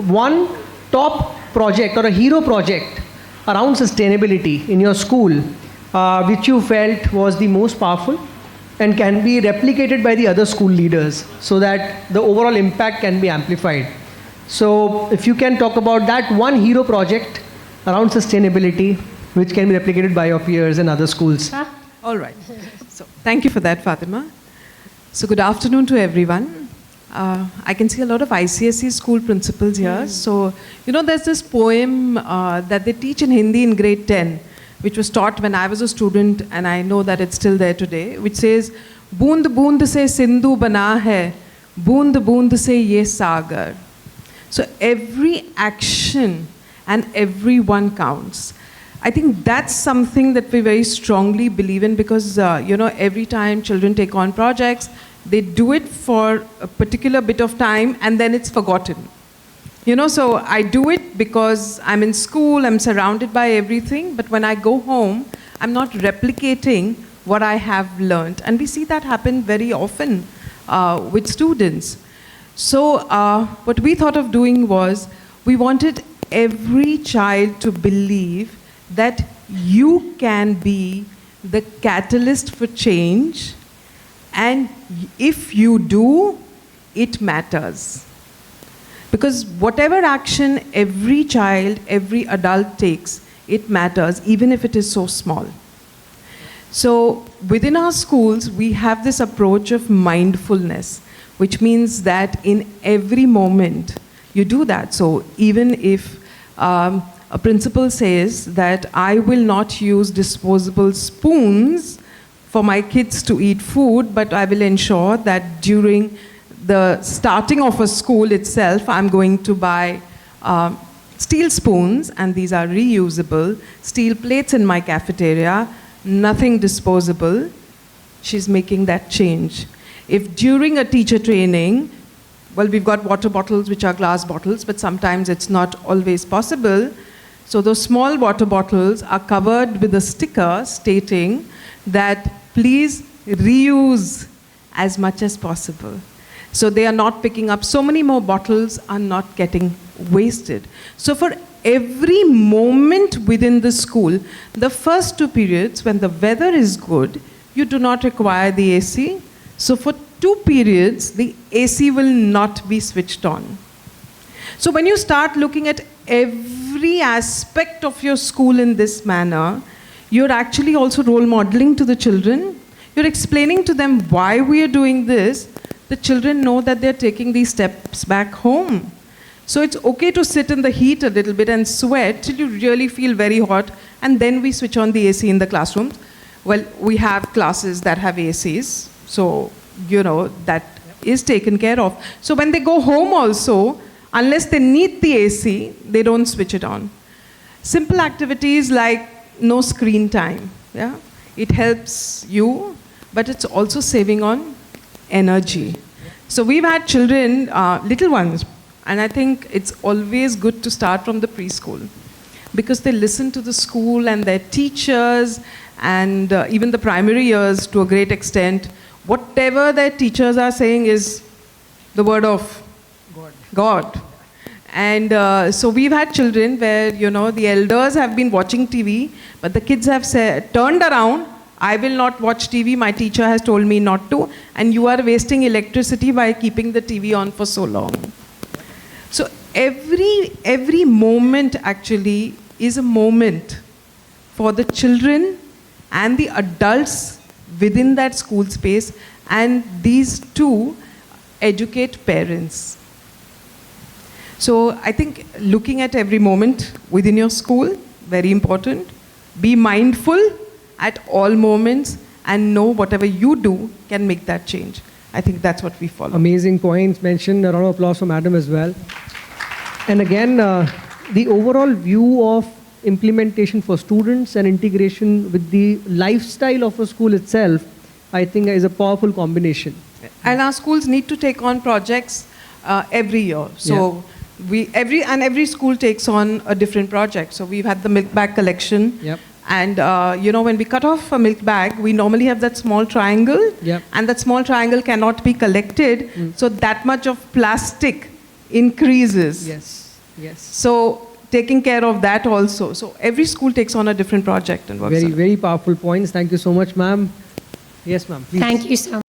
one top project or a hero project around sustainability in your school, which you felt was the most powerful and can be replicated by the other school leaders so that the overall impact can be amplified. So if you can talk about that one hero project around sustainability, which can be replicated by your peers and other schools. All right. So thank you for that, Fatima. So good afternoon to everyone. I can see a lot of ICSE school principals here. So, you know, there's this poem that they teach in Hindi in grade 10, which was taught when I was a student, and I know that it's still there today, which says, "Boond boond se Sindhu bana hai, boond boond se ye sagar." So every action and every one counts. I think that's something that we very strongly believe in because, you know, every time children take on projects, they do it for a particular bit of time and then it's forgotten. You know, so I do it because I'm in school, I'm surrounded by everything, but when I go home, I'm not replicating what I have learned. And we see that happen very often with students. So what we thought of doing was, we wanted every child to believe that you can be the catalyst for change, and if you do, it matters. Because whatever action every child, every adult takes, it matters, even if it is so small. So within our schools, we have this approach of mindfulness, which means that in every moment, you do that. So even if a principal says that I will not use disposable spoons for my kids to eat food, but I will ensure that during the starting of a school itself, I'm going to buy steel spoons, and these are reusable, steel plates in my cafeteria, nothing disposable. She's making that change. If during a teacher training, well, we've got water bottles which are glass bottles, but sometimes it's not always possible. So those small water bottles are covered with a sticker stating that please reuse as much as possible. So they are not picking up, so many more bottles are not getting wasted. So for every moment within the school, the first 2 periods, when the weather is good, you do not require the AC. So for 2 periods, the AC will not be switched on. So when you start looking at every aspect of your school in this manner, you're actually also role modeling to the children. You're explaining to them why we are doing this. The children know that they're taking these steps back home. So it's okay to sit in the heat a little bit and sweat till you really feel very hot, and then we switch on the AC in the classrooms. Well, we have classes that have ACs, so, you know, that is taken care of. So when they go home also, unless they need the AC, they don't switch it on. Simple activities like no screen time. Yeah? It helps you, but it's also saving on energy. So we've had children, little ones, and I think it's always good to start from the preschool because they listen to the school and their teachers and even the primary years to a great extent. Whatever their teachers are saying is the word of God. And so we've had children where, you know, the elders have been watching TV, but the kids have turned around, I will not watch TV, my teacher has told me not to, and you are wasting electricity by keeping the TV on for so long. So every moment actually is a moment for the children and the adults within that school space, and these two educate parents. So I think looking at every moment within your school, very important. Be mindful at all moments and know whatever you do can make that change. I think that's what we follow. Amazing points mentioned. A round of applause for Madam as well. And again, the overall view of implementation for students and integration with the lifestyle of a school itself, I think is a powerful combination. And our schools need to take on projects every year. So every school takes on a different project. So we've had the milk bag collection. Yep. And you know, when we cut off a milk bag, we normally have that small triangle. Yep. And that small triangle cannot be collected. So that much of plastic increases. Yes. Yes. So taking care of that also. So every school takes on a different project and works Very, on it. very powerful points. Thank you so much, ma'am. Yes, ma'am. Please. Thank you so